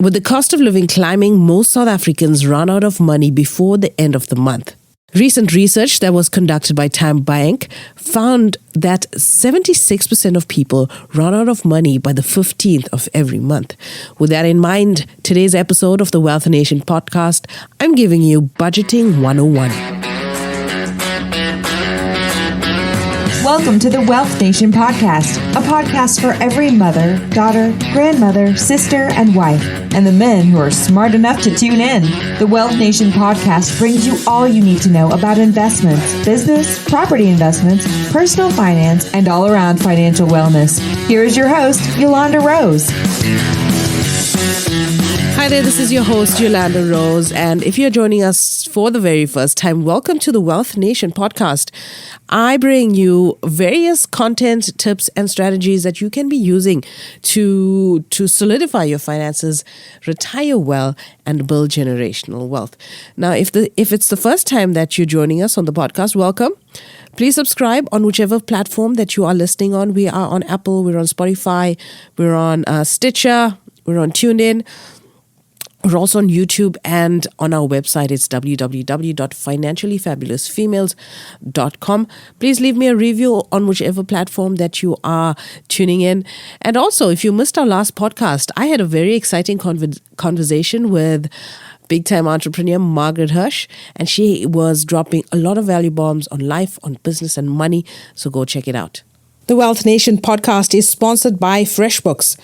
With the cost of living climbing, most South Africans run out of money before the end of the month. Recent research that was conducted by TymeBank found that 76% of people run out of money by the 15th of every month. With that in mind, today's episode of the Wealth Nation podcast, I'm giving you Budgeting 101. Welcome to the Wealth Nation podcast, a podcast for every mother, daughter, grandmother, sister, and wife, and the men who are smart enough to tune in. The Wealth Nation podcast brings you all you need to know about investments, business, property investments, personal finance, and all-around financial wellness. Here is your host, Yolanda Rose. Hi there, this is your host, Yolanda Rose, and if you're joining us for the very first time, welcome to the Wealth Nation podcast. I bring you various content, tips, and strategies that you can be using to solidify your finances, retire well, and build generational wealth. Now, if it's the first time that you're joining us on the podcast, welcome. Please subscribe on whichever platform that you are listening on. We are on Apple, we're on Spotify, we're on Stitcher, we're on TuneIn. We're also on YouTube, and on our website, it's www.financiallyfabulousfemales.com. Please leave me a review on whichever platform that you are tuning in. And also, if you missed our last podcast, I had a very exciting conversation with big-time entrepreneur Margaret Hirsch, and she was dropping a lot of value bombs on life, on business, and money. So go check it out. The Wealth Nation podcast is sponsored by FreshBooks.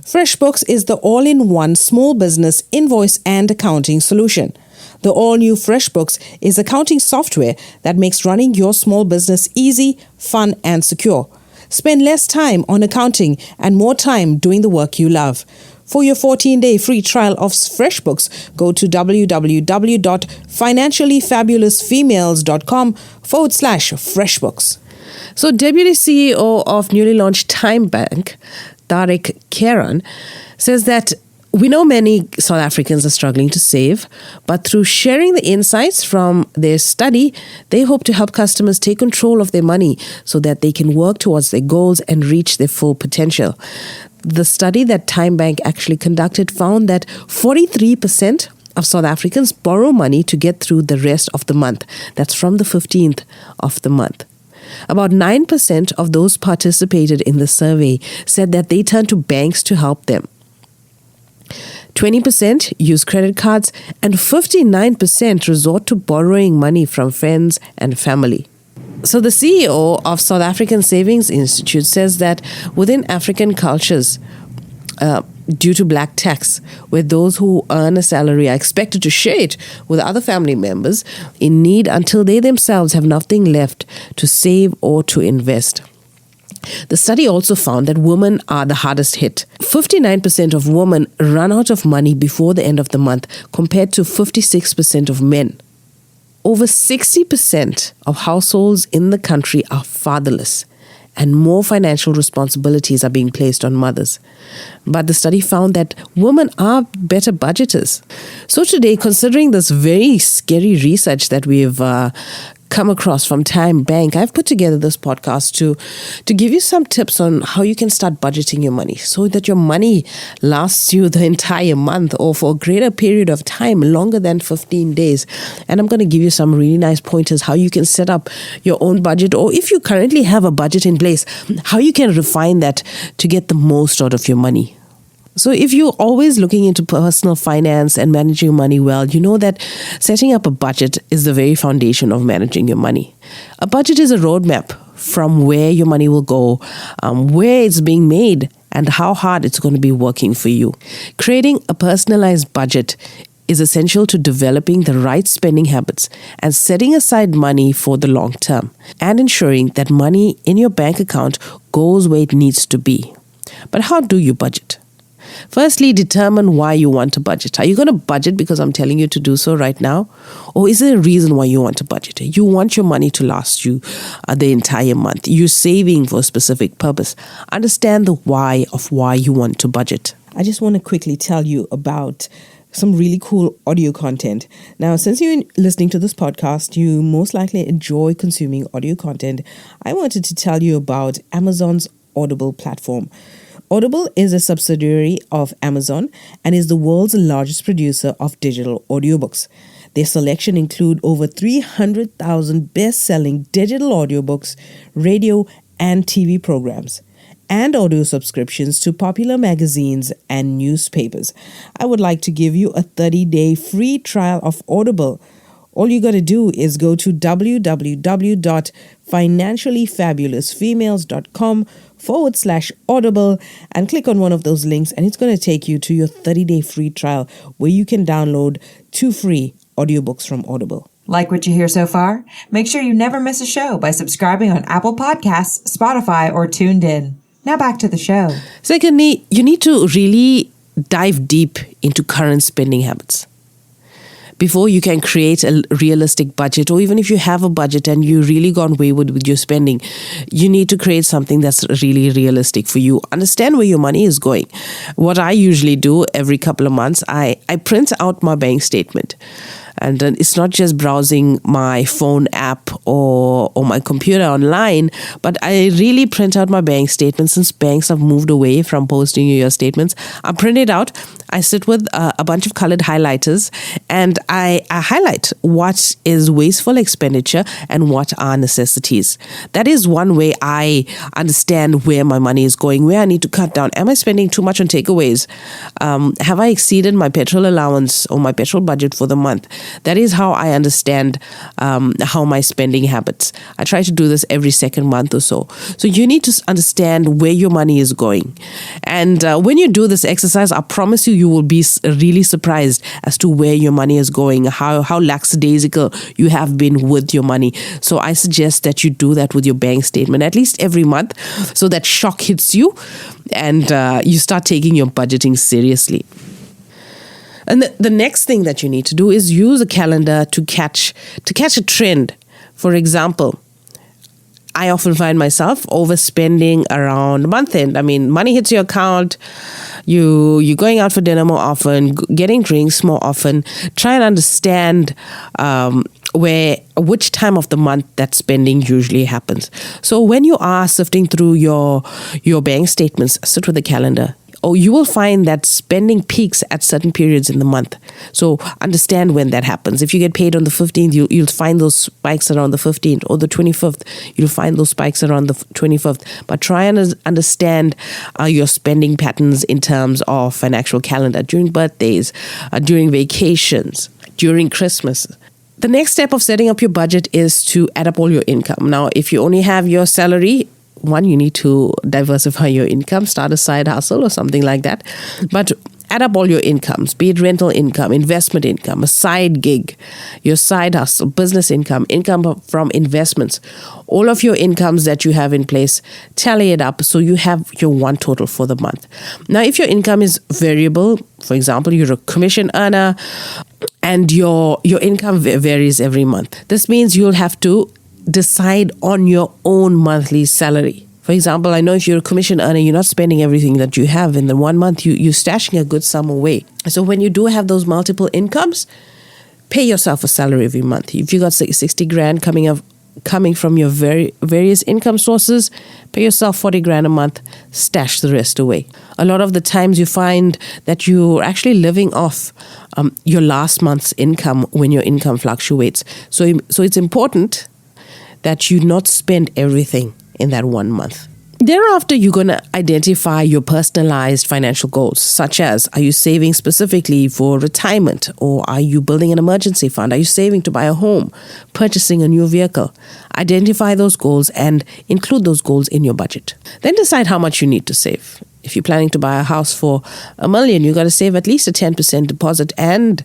FreshBooks is the all-in-one small business invoice and accounting solution. The all-new FreshBooks is accounting software that makes running your small business easy, fun, and secure. Spend less time on accounting and more time doing the work you love. For your 14-day free trial of FreshBooks, go to www.financiallyfabulousfemales.com/FreshBooks. So Deputy CEO of newly launched TymeBank, Tariq Karan, says that we know many South Africans are struggling to save, but through sharing the insights from their study, they hope to help customers take control of their money so that they can work towards their goals and reach their full potential. The study that TymeBank actually conducted found that 43% of South Africans borrow money to get through the rest of the month. That's from the 15th of the month. About 9% of those participated in the survey said that they turn to banks to help them. 20% use credit cards, and 59% resort to borrowing money from friends and family. So the CEO of South African Savings Institute says that within African cultures, due to black tax, where those who earn a salary are expected to share it with other family members in need until they themselves have nothing left to save or to invest. The study also found that women are the hardest hit. 59% of women run out of money before the end of the month, compared to 56% of men. Over 60% of households in the country are fatherless, and more financial responsibilities are being placed on mothers. But the study found that women are better budgeters. So today, considering this very scary research that we've come across from TymeBank, I've put together this podcast to give you some tips on how you can start budgeting your money so that your money lasts you the entire month or for a greater period of time, longer than 15 days. And I'm going to give you some really nice pointers how you can set up your own budget, or if you currently have a budget in place, how you can refine that to get the most out of your money. So if you're always looking into personal finance and managing money well, you know that setting up a budget is the very foundation of managing your money. A budget is a roadmap from where your money will go, where it's being made, and how hard it's going to be working for you. Creating a personalized budget is essential to developing the right spending habits and setting aside money for the long term, and ensuring that money in your bank account goes where it needs to be. But how do you budget? Firstly, determine why you want to budget. Are you going to budget because I'm telling you to do so right now? Or is there a reason why you want to budget? You want your money to last you the entire month. You're saving for a specific purpose. Understand the why of why you want to budget. I just want to quickly tell you about some really cool audio content. Now, since you're listening to this podcast, you most likely enjoy consuming audio content. I wanted to tell you about Amazon's Audible platform. Audible is a subsidiary of Amazon and is the world's largest producer of digital audiobooks. Their selection include over 300,000 best-selling digital audiobooks, radio and TV programs, and audio subscriptions to popular magazines and newspapers. I would like to give you a 30-day free trial of Audible. All you got to do is go to www.financiallyfabulousfemales.com/audible and click on one of those links, and it's going to take you to your 30-day free trial where you can download 2 free audiobooks from Audible. Like what you hear so far? Make sure you never miss a show by subscribing on Apple Podcasts, Spotify, or Tuned In. Now back to the show. Secondly, you need to really dive deep into current spending habits before you can create a realistic budget. Or even if you have a budget and you really gone wayward with your spending, you need to create something that's really realistic for you. Understand where your money is going. What I usually do every couple of months, I print out my bank statement. And then it's not just browsing my phone app or my computer online, but I really print out my bank statement. Since banks have moved away from posting your statements, I print it out. I sit with a bunch of colored highlighters and I highlight what is wasteful expenditure and what are necessities. That is one way I understand where my money is going, where I need to cut down. Am I spending too much on takeaways? Have I exceeded my petrol allowance or my petrol budget for the month? That is how I understand how my spending habits. I try to do this every second month or so. So you need to understand where your money is going. And when you do this exercise, I promise you will be really surprised as to where your money is going, how lackadaisical you have been with your money. So I suggest that you do that with your bank statement at least every month, so that shock hits you and you start taking your budgeting seriously. And the next thing that you need to do is use a calendar to catch a trend. For example, I often find myself overspending around month end. I mean, money hits your account, you're going out for dinner more often, getting drinks more often. Try and understand which time of the month that spending usually happens. So when you are sifting through your bank statements, sit with a calendar. Or you will find that spending peaks at certain periods in the month. So understand when that happens. If you get paid on the 15th, you'll find those spikes around the 15th, or the 25th, you'll find those spikes around the 25th. But try and understand your spending patterns in terms of an actual calendar during birthdays, during vacations, during Christmas. The next step of setting up your budget is to add up all your income. Now, if you only have your salary, one, you need to diversify your income, start a side hustle or something like that. But add up all your incomes, be it rental income, investment income, a side gig, your side hustle, business income, income from investments, all of your incomes that you have in place, tally it up so you have your one total for the month. Now, if your income is variable, for example, you're a commission earner and your income varies every month, this means you'll have to decide on your own monthly salary. For example, I know if you're a commission earner, you're not spending everything that you have in the 1 month, you're stashing a good sum away. So when you do have those multiple incomes, pay yourself a salary every month. If you got 60 grand coming from your various income sources, pay yourself 40 grand a month, stash the rest away. A lot of the times you find that you're actually living off your last month's income when your income fluctuates. So it's important that you not spend everything in that 1 month. Thereafter, you're going to identify your personalized financial goals, such as, are you saving specifically for retirement, or are you building an emergency fund? Are you saving to buy a home, purchasing a new vehicle? Identify those goals and include those goals in your budget. Then decide how much you need to save. If you're planning to buy a house for $1 million, you got to save at least a 10% deposit and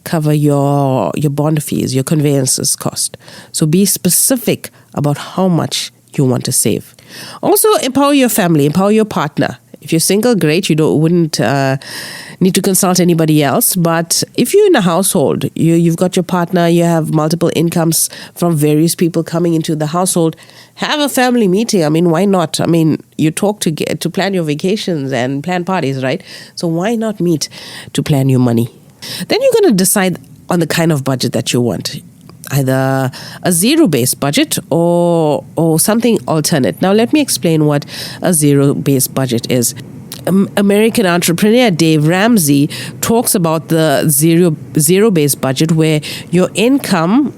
cover your bond fees, your conveyances cost. So be specific about how much you want to save. Also, empower your family, empower your partner. If you're single, great, wouldn't need to consult anybody else. But if you're in a household, you've got your partner, you have multiple incomes from various people coming into the household, have a family meeting. I mean, why not? I mean, you talk to plan your vacations and plan parties, right? So why not meet to plan your money? Then you're going to decide on the kind of budget that you want. either a zero-based budget or something alternate. Now, let me explain what a zero-based budget is. American entrepreneur Dave Ramsey talks about the zero-based budget, where your income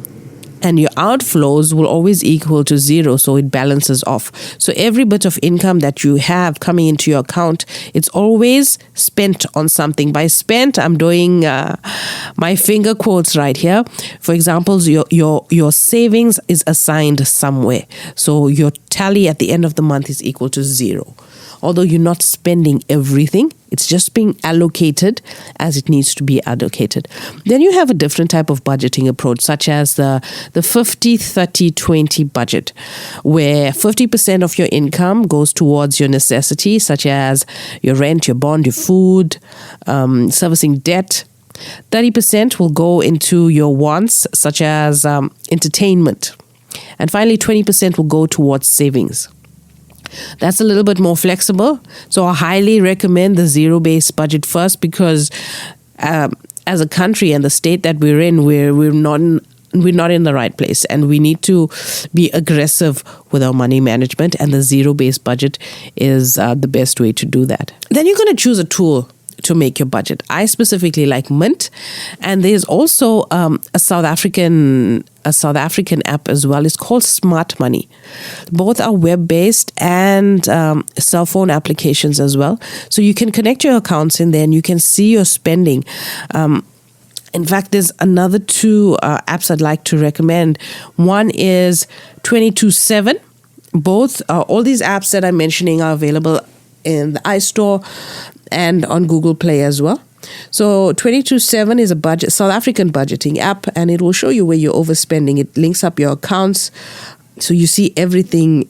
and your outflows will always equal to zero, so it balances off. So every bit of income that you have coming into your account, it's always spent on something. By spent, I'm doing my finger quotes right here. For example, your savings is assigned somewhere, so your tally at the end of the month is equal to zero. Although you're not spending everything, it's just being allocated as it needs to be allocated. Then you have a different type of budgeting approach, such as the 50-30-20 budget, where 50% of your income goes towards your necessities, such as your rent, your bond, your food, servicing debt. 30% will go into your wants, such as entertainment. And finally, 20% will go towards savings. That's a little bit more flexible. So I highly recommend the zero-based budget first, because as a country and the state that we're in, we're not in the right place, and we need to be aggressive with our money management, and the zero-based budget is the best way to do that. Then you're going to choose a tool to make your budget. I specifically like Mint, and there's also a South African app as well. It's called Smart Money. Both are web-based and cell phone applications as well. So you can connect your accounts in there, and you can see your spending. In fact, there's another two apps I'd like to recommend. One is 22/7. Both, all these apps that I'm mentioning are available in the iStore and on Google Play as well. So 22/7 is a South African budgeting app, and it will show you where you're overspending. It links up your accounts, so you see everything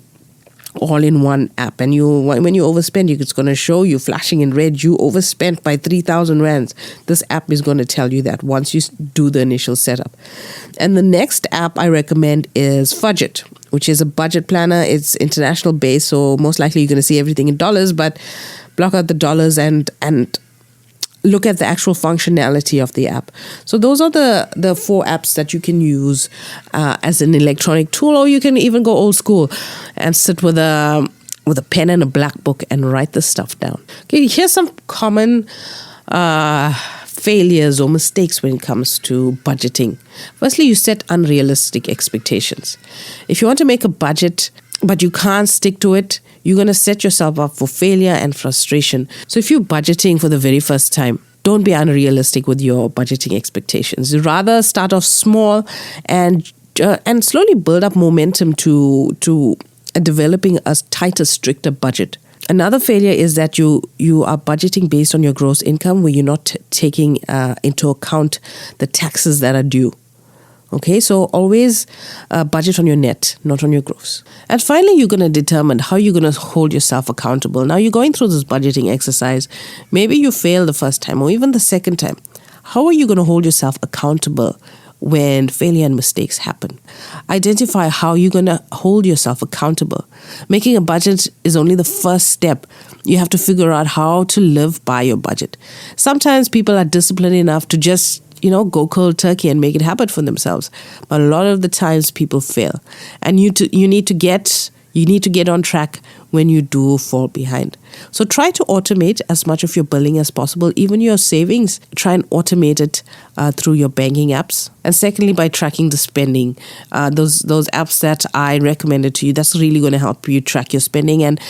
all in one app. And when you overspend, it's going to show you flashing in red, you overspent by 3,000 rands. This app is going to tell you that once you do the initial setup. And the next app I recommend is Fudget, which is a budget planner. It's international based, so most likely you're going to see everything in dollars, but block out the dollars and look at the actual functionality of the app. So those are the four apps that you can use as an electronic tool, or you can even go old school and sit with a pen and a black book and write this stuff down. Okay, here's some common failures or mistakes when it comes to budgeting. Firstly, you set unrealistic expectations. If you want to make a budget but you can't stick to it, you're going to set yourself up for failure and frustration. So if you're budgeting for the very first time, don't be unrealistic with your budgeting expectations. Rather start off small and slowly build up momentum to developing a tighter, stricter budget. Another failure is that you are budgeting based on your gross income, where you're not taking into account the taxes that are due. Okay, so always budget on your net, not on your gross. And finally, you're going to determine how you're going to hold yourself accountable. Now, you're going through this budgeting exercise. Maybe you failed the first time or even the second time. How are you going to hold yourself accountable when failure and mistakes happen? Identify how you're going to hold yourself accountable. Making a budget is only the first step. You have to figure out how to live by your budget. Sometimes people are disciplined enough to just go cold turkey and make it happen for themselves. But a lot of the times people fail. And you need to get on track when you do fall behind. So try to automate as much of your billing as possible. Even your savings, try and automate it through your banking apps. And secondly, by tracking the spending. Those apps that I recommended to you, that's really going to help you track your spending and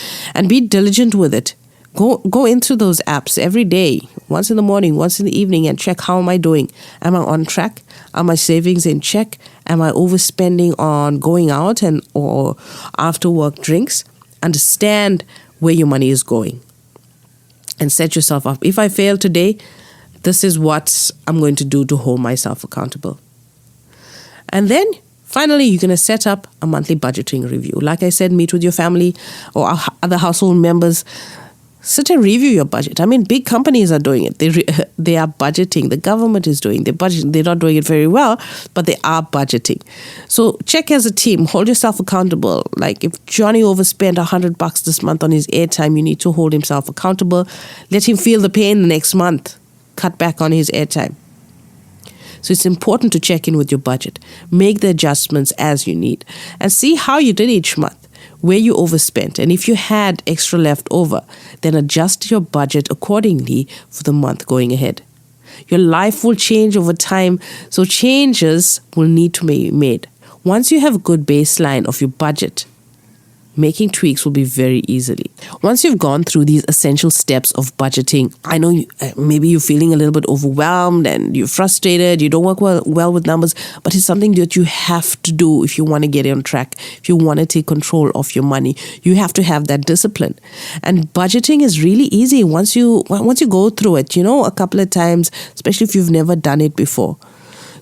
be diligent with it. Go into those apps every day, once in the morning, once in the evening, and check, how am I doing? Am I on track? Are my savings in check? Am I overspending on going out or after work drinks? Understand where your money is going and set yourself up. If I fail today, this is what I'm going to do to hold myself accountable. And then finally, you're going to set up a monthly budgeting review. Like I said, meet with your family or other household members. Sit and review your budget. I mean, big companies are doing it. They are budgeting. The government is doing. They're budgeting. They're not doing it very well, but they are budgeting. So check as a team. Hold yourself accountable. Like if Johnny overspent $100 this month on his airtime, you need to hold himself accountable. Let him feel the pain the next month. Cut back on his airtime. So it's important to check in with your budget, make the adjustments as you need, and see how you did each month, where you overspent. And if you had extra left over, then adjust your budget accordingly for the month going ahead. Your life will change over time, so changes will need to be made. Once you have a good baseline of your budget, making tweaks will be very easily. Once you've gone through these essential steps of budgeting, I know maybe you're feeling a little bit overwhelmed and you're frustrated, you don't work well with numbers, but it's something that you have to do if you want to get on track, if you want to take control of your money. You have to have that discipline. And budgeting is really easy once you go through it, a couple of times, especially if you've never done it before.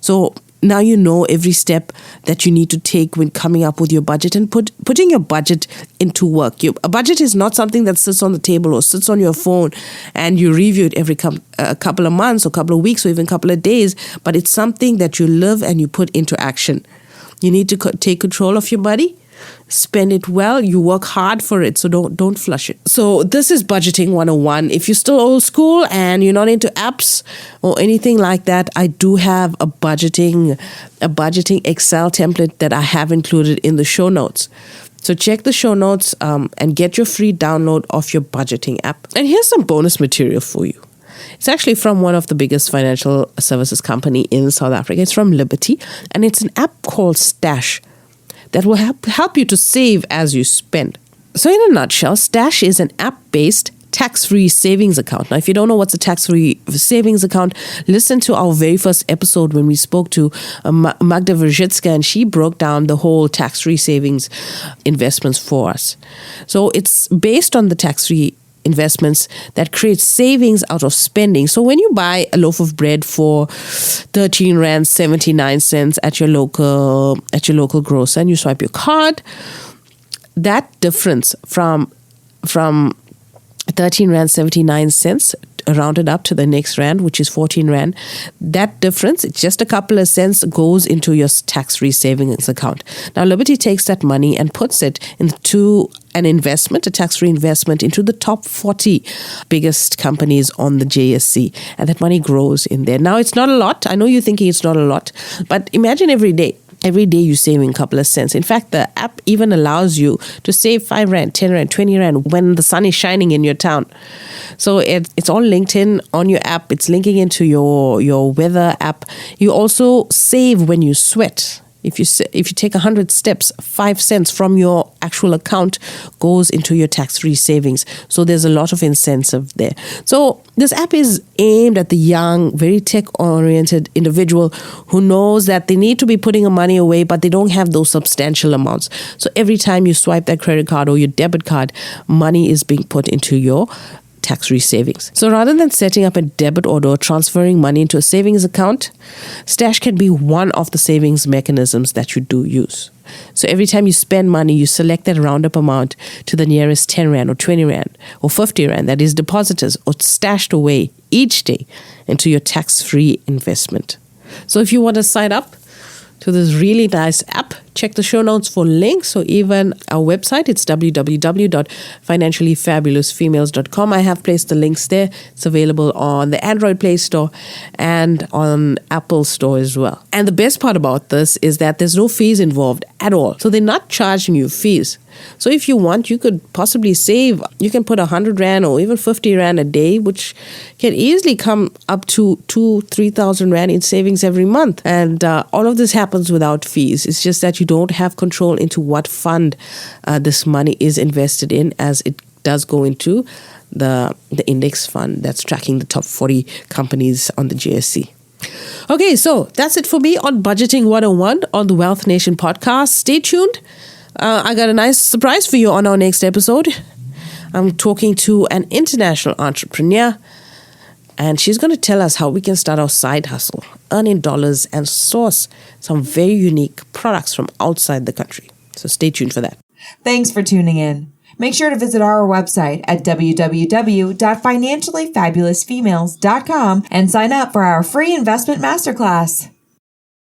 So now you know every step that you need to take when coming up with your budget and putting your budget into work. A budget is not something that sits on the table or sits on your phone and you review it every couple of months or couple of weeks or even couple of days, but it's something that you live and you put into action. You need to take control of your money. Spend it well. You work hard for it, so don't flush it. So this is budgeting 101. If you're still old school and you're not into apps or anything like that, I do have a budgeting Excel template that I have included in the show notes. So check the show notes and get your free download of your budgeting app. And here's some bonus material for you. It's actually from one of the biggest financial services company in South Africa. It's from Liberty, and it's an app called Stash that will help you to save as you spend. So in a nutshell, Stash is an app-based tax-free savings account. Now, if you don't know what's a tax-free savings account, listen to our very first episode when we spoke to Magda Wierzicka, and she broke down the whole tax-free savings investments for us. So it's based on the tax-free investments that create savings out of spending. So when you buy a loaf of bread for 13 Rand 79 cents at your local grocer and you swipe your card, that difference from 13 Rand 79 cents rounded up to the next Rand, which is 14 Rand, that difference, it's just a couple of cents, goes into your tax-free savings account. Now, Liberty takes that money and puts it into an investment, a tax-free investment, into the top 40 biggest companies on the JSE. And that money grows in there. Now, it's not a lot. I know you're thinking it's not a lot, but imagine every day you're saving a couple of cents. In fact, the app even allows you to save 5 Rand, 10 Rand, 20 Rand when the sun is shining in your town. So it's all linked in on your app. It's linking into your weather app. You also save when you sweat. If you take 100 steps, 5 cents from your actual account goes into your tax-free savings. So there's a lot of incentive there. So this app is aimed at the young, very tech-oriented individual who knows that they need to be putting money away, but they don't have those substantial amounts. So every time you swipe that credit card or your debit card, money is being put into your tax-free savings. So rather than setting up a debit order or transferring money into a savings account, Stash can be one of the savings mechanisms that you do use. So every time you spend money, you select that roundup amount to the nearest 10 Rand or 20 Rand or 50 Rand that is deposited or stashed away each day into your tax-free investment. So if you want to sign up to this really nice app, check the show notes for links, or even our website. It's www.financiallyfabulousfemales.com. I have placed the links there. It's available on the Android Play Store and on Apple Store as well. And the best part about this is that there's no fees involved at all. So they're not charging you fees. So if you want, you could possibly save. You can put 100 Rand or even 50 Rand a day, which can easily come up to 2,000-3,000 Rand in savings every month. And all of this happens without fees. It's just that you don't have control into what fund this money is invested in, as it does go into the index fund that's tracking the top 40 companies on the JSE. Okay, so that's it for me on Budgeting 101 on the Wealth Nation podcast. Stay tuned. I got a nice surprise for you on our next episode. I'm talking to an international entrepreneur, and she's going to tell us how we can start our side hustle, earn in dollars, and source some very unique products from outside the country. So stay tuned for that. Thanks for tuning in. Make sure to visit our website at www.financiallyfabulousfemales.com and sign up for our free investment masterclass.